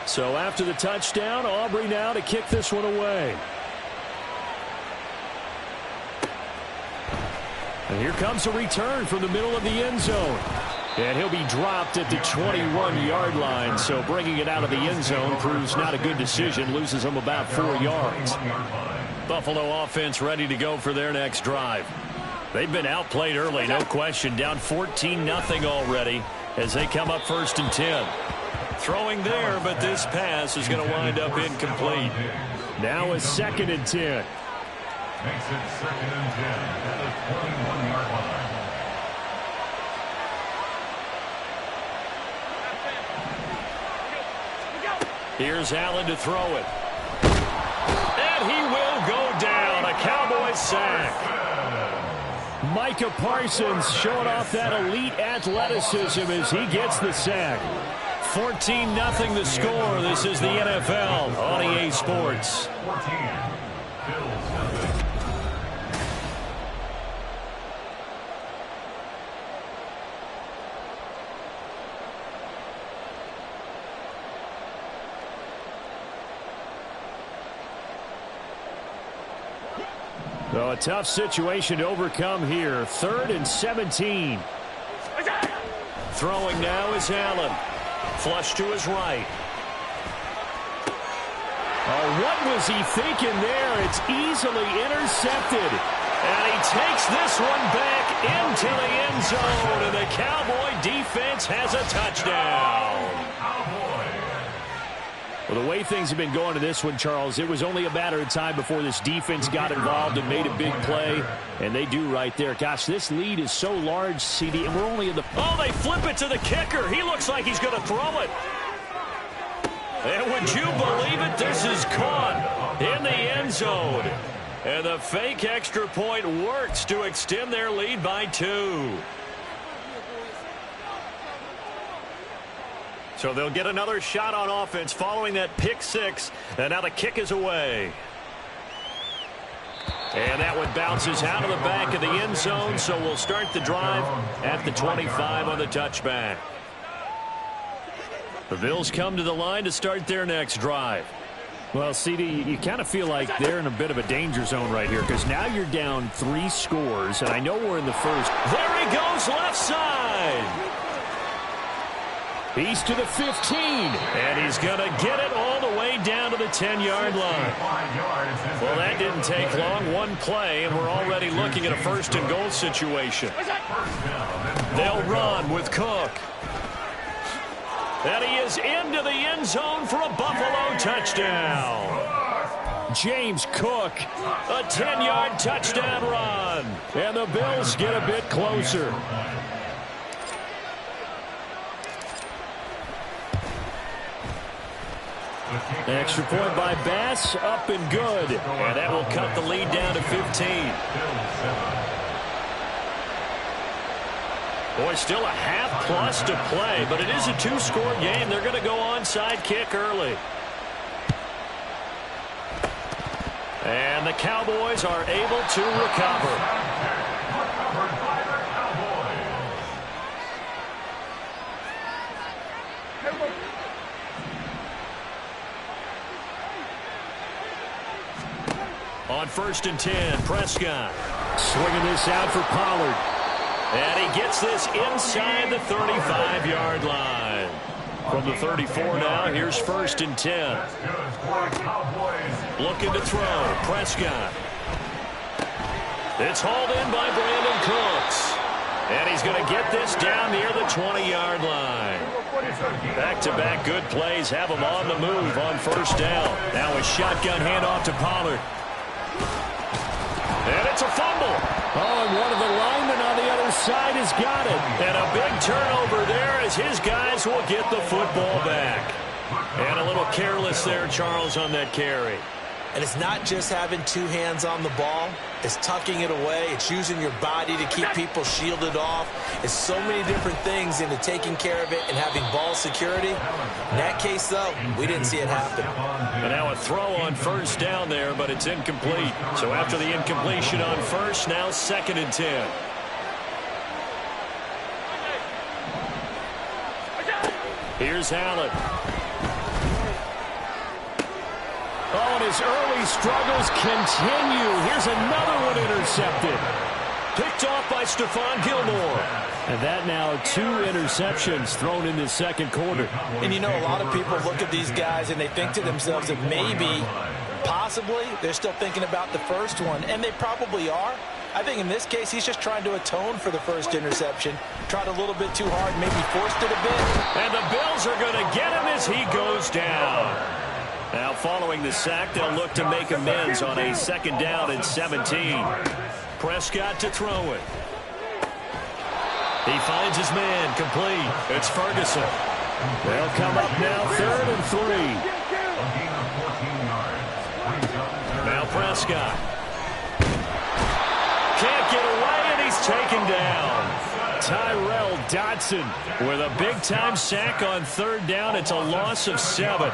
So after the touchdown, Aubrey now to kick this one away. And here comes a return from the middle of the end zone. And he'll be dropped at the 21-yard line. So bringing it out of the end zone proves not a good decision. Loses him about 4 yards. Buffalo offense ready to go for their next drive. They've been outplayed early, no question. Down 14-0 already as they come up 1st and 10. Throwing there, but this pass is going to wind up incomplete. Now a 2nd and 10. Makes it 2nd and 10 at the 21-yard line. Here's Allen to throw it. And he will go down. A Cowboys sack. Micah Parsons showing off that elite athleticism as he gets the sack. 14-0 the score. This is the NFL on EA Sports. 14, Bills 0. So a tough situation to overcome here. 3rd and 17. Throwing now is Allen. Flush to his right. Oh, what was he thinking there? It's easily intercepted. And he takes this one back into the end zone. And the Cowboy defense has a touchdown. Well, the way things have been going to this one, Charles, it was only a matter of time before this defense got involved and made a big play. And they do right there. Gosh, this lead is so large, CD, and we're only in the... Oh, they flip it to the kicker. He looks like he's going to throw it. And would you believe it? This is caught in the end zone. And the fake extra point works to extend their lead by 2. So they'll get another shot on offense following that pick 6. And now the kick is away. And that one bounces out of the back of the end zone. So we'll start the drive at the 25 on the touchback. The Bills come to the line to start their next drive. Well, CD, you kind of feel like they're in a bit of a danger zone right here because now you're down 3 scores, and I know we're in the first. There he goes, left side. He's to the 15, and he's going to get it all the way down to the 10-yard line. Well, that didn't take long. One play, and we're already looking at a 1st and goal situation. They'll run with Cook. And he is into the end zone for a Buffalo touchdown. James Cook, a 10-yard touchdown run. And the Bills get a bit closer. Extra point by Bass, up and good. And that will cut the lead down to 15. Boy, still a half-plus to play, but it is a 2-score game. They're going to go onside kick early. And the Cowboys are able to recover. On 1st and 10, Prescott swinging this out for Pollard. And he gets this inside the 35-yard line. From the 34 now, here's 1st and 10. Looking to throw, Prescott. It's hauled in by Brandon Cooks. And he's going to get this down near the 20-yard line. Back-to-back good plays have him on the move on 1st down. Now a shotgun handoff to Pollard. And it's a fumble. Oh, and one of the linemen on the other side has got it. And a big turnover there as his guys will get the football back. And a little careless there, Charles, on that carry. And it's not just having 2 hands on the ball. It's tucking it away. It's using your body to keep people shielded off. It's so many different things into taking care of it and having ball security. In that case, though, we didn't see it happen. And now a throw on 1st down there, but it's incomplete. So after the incompletion on 1st, now 2nd and 10. Here's Allen. Oh, and his early struggles continue. Here's another one intercepted. Picked off by Stephon Gilmore. And that now 2 interceptions thrown in the 2nd quarter. And you know, a lot of people look at these guys and they think to themselves that maybe, possibly, they're still thinking about the first one. And they probably are. I think in this case, he's just trying to atone for the 1st interception. Tried a little bit too hard, maybe forced it a bit. And the Bills are going to get him as he goes down. Now following the sack, they'll look to make amends on a 2nd down and 17. Prescott to throw it. He finds his man complete. It's Ferguson. They'll come up now 3rd and 3. Now Prescott. Can't get away, and he's taken down. Tyrell Dodson with a big-time sack on 3rd down. It's a loss of 7.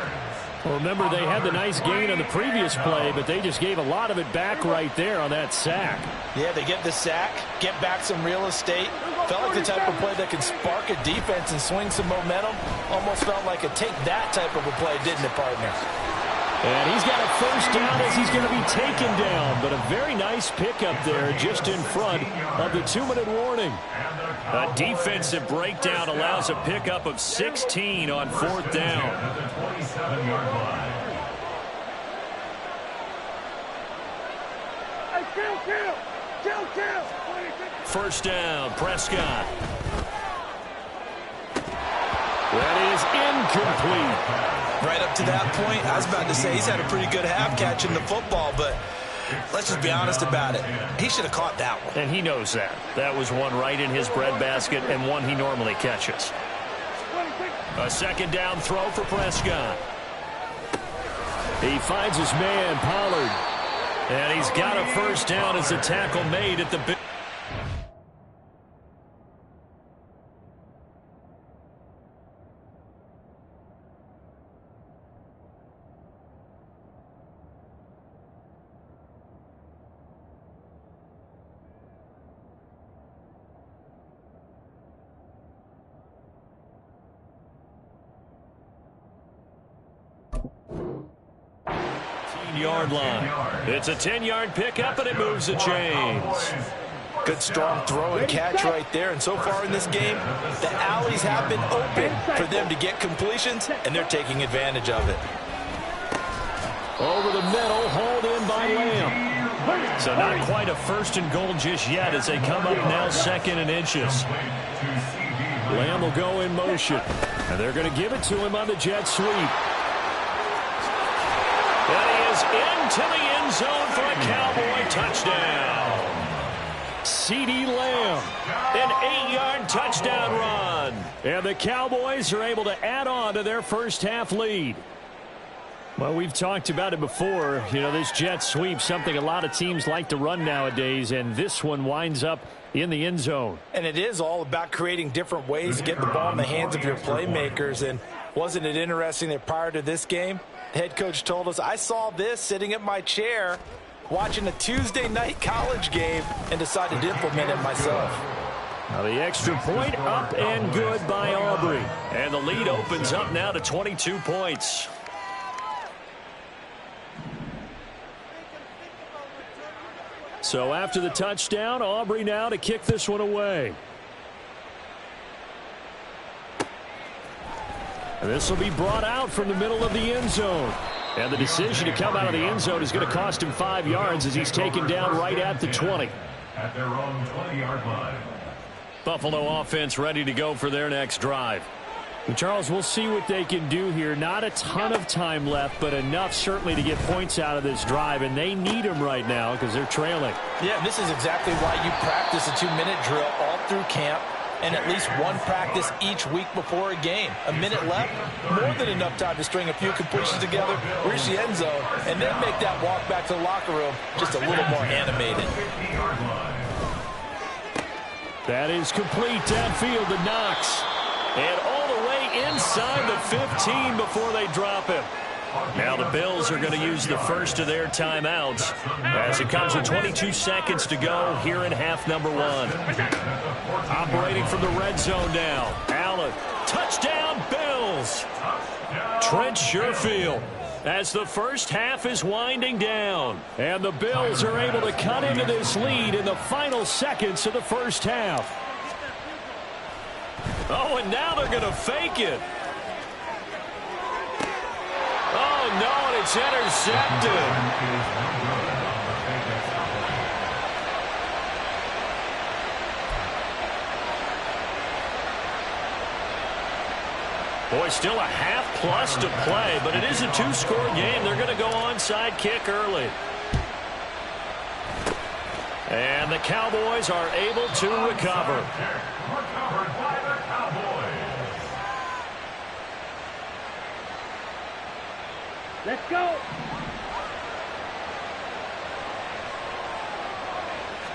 Well, remember, they had the nice gain on the previous play, but they just gave a lot of it back right there on that sack. Yeah, they get the sack, get back some real estate. Felt like the type of play that can spark a defense and swing some momentum. Almost felt like a take that type of a play, didn't it, partner? And he's got a first down as he's going to be taken down. But a very nice pickup there just in front of the 2-minute warning. A defensive breakdown allows a pickup of 16 on 4th down. At the 27-yard line. First down, Prescott. That is incomplete. Right up to that point, I was about to say he's had a pretty good half catching the football, but let's just be honest about it. He should have caught that one. And he knows that. That was one right in his breadbasket and one he normally catches. A second down throw for Prescott. He finds his man, Pollard. And he's got a first down as the tackle made at the big. Yard line. It's a 10-yard pickup, and it moves the chains. Good strong throw and catch right there. And so far in this game, the alleys have been open for them to get completions, and they're taking advantage of it. Over the middle, hauled in by Lamb. So not quite a 1st and goal just yet as they come up now 2nd and inches. Lamb will go in motion, and they're going to give it to him on the jet sweep. And he is into the end zone for a Cowboy touchdown. CeeDee Lamb, an 8-yard touchdown run. And the Cowboys are able to add on to their first half lead. Well, we've talked about it before. You know, this jet sweep, something a lot of teams like to run nowadays, and this one winds up in the end zone. And it is all about creating different ways to get the ball in the hands of your playmakers. And wasn't it interesting that prior to this game, the head coach told us, I saw this sitting in my chair watching a Tuesday night college game and decided to implement it myself. Now the extra point up and good by Aubrey. And the lead opens up now to 22 points. So after the touchdown, Aubrey now to kick this one away. And this will be brought out from the middle of the end zone. And the decision to come out of the end zone is going to cost him 5 yards as he's taken down right at the 20. At their own 20-yard line. Buffalo offense ready to go for their next drive. And Charles, we'll see what they can do here. Not a ton of time left, but enough certainly to get points out of this drive. And they need them right now because they're trailing. Yeah, this is exactly why you practice a 2-minute drill all through camp. And at least one practice each week before a game. A minute left, more than enough time to string a few completions together, reach the end zone, and then make that walk back to the locker room just a little more animated. That is complete downfield to Knox. And all the way inside the 15 before they drop him. Now the Bills are going to use the first of their timeouts as it comes with 22 seconds to go here in half number 1. Operating from the red zone now. Allen, touchdown Bills. Trent Sherfield as the first half is winding down. And the Bills are able to cut into this lead in the final seconds of the first half. Oh, and now they're going to fake it. Oh, no, and it's intercepted. Boy, still a half plus to play, but it is a 2-score game. They're going to go onside kick early. And the Cowboys are able to recover. Recovered by the Cowboys. Let's go.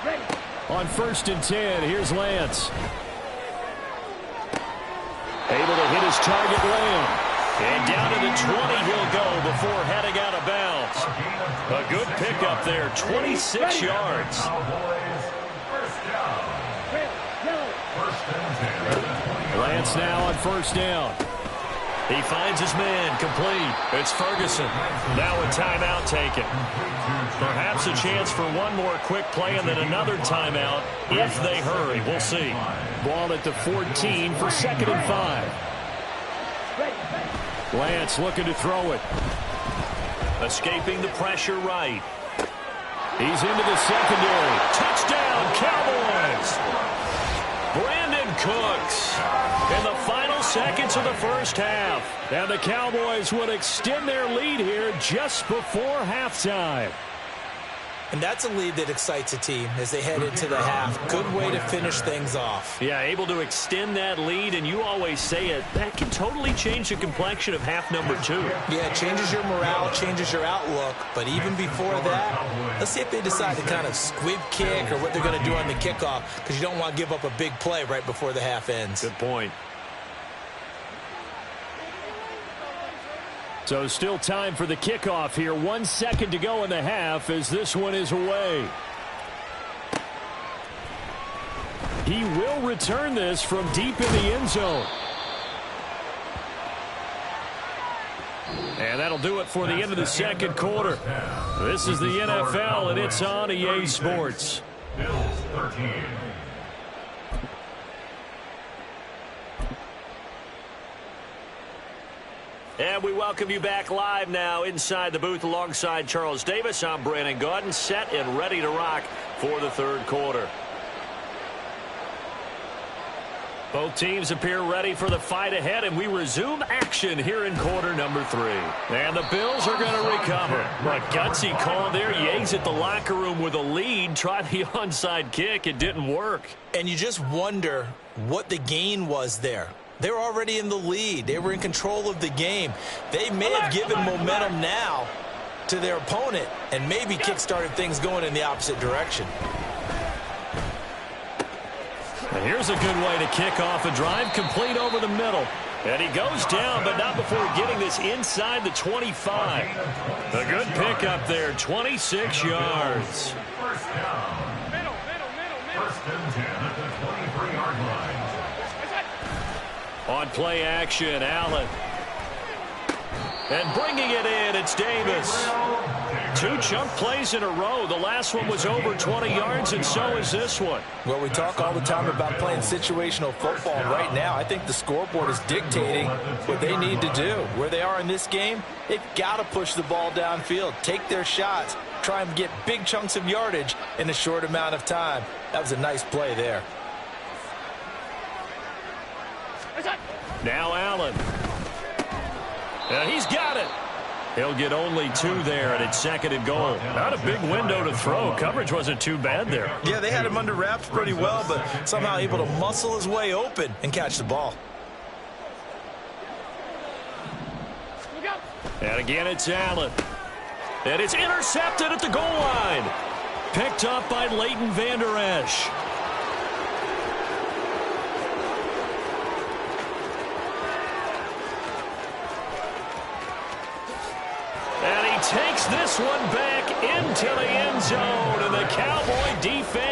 Ready. On 1st and 10, here's Lance. Able to hit his target, Lamb. And down to the 20 he'll go before heading out of bounds. A good pickup there, 26 yards. Cowboys, first down. First and 10. Lance now on 1st down. He finds his man, complete. It's Ferguson. Now a timeout taken. Perhaps a chance for one more quick play and then another timeout if they hurry. We'll see. Ball at the 14 for 2nd and 5. Lance looking to throw it. Escaping the pressure right. He's into the secondary. Touchdown, Cowboys! Brandon Cooks in the final seconds of the first half. And the Cowboys would extend their lead here just before halftime. And that's a lead that excites a team as they head into the half. Good way to finish things off. Yeah, able to extend that lead, and you always say it, that can totally change the complexion of half number 2. Yeah, it changes your morale, changes your outlook. But even before that, let's see if they decide to kind of squib kick or what they're going to do on the kickoff, because you don't want to give up a big play right before the half ends. Good point. So still time for the kickoff here. 1 second to go in the half as this one is away. He will return this from deep in the end zone. And that'll do it for the end of the second quarter. This is the NFL, and it's on EA Sports. Bills 13. And we welcome you back live now inside the booth alongside Charles Davis. I'm Brandon Gaudin, set and ready to rock for the third quarter. Both teams appear ready for the fight ahead, and we resume action here in quarter number 3. And the Bills are going to recover. A gutsy call there. You exit the locker room with a lead. Tried the onside kick. It didn't work. And you just wonder what the gain was there. They were already in the lead. They were in control of the game. They may have given momentum now to their opponent and maybe kick-started things going in the opposite direction. And here's a good way to kick off a drive, complete over the middle. And he goes down, but not before getting this inside the 25. A good pickup there, 26 yards. First down. First and 10 at the 23-yard line. On play action, Allen. And bringing it in, it's Davis. 2 chunk plays in a row. The last one was over 20 yards, and so is this one. Well, we talk all the time about playing situational football. And right now, I think the scoreboard is dictating what they need to do. Where they are in this game, they've got to push the ball downfield, take their shots, try and get big chunks of yardage in a short amount of time. That was a nice play there. Now Allen. And he's got it. He'll get only 2 there, and it's 2nd and goal. Not a big window to throw. Coverage wasn't too bad there. Yeah, they had him under wraps pretty well, but somehow able to muscle his way open and catch the ball. And again, it's Allen. And it's intercepted at the goal line. Picked up by Leighton Vander Esch. And he takes this one back into the end zone, and the Cowboy defense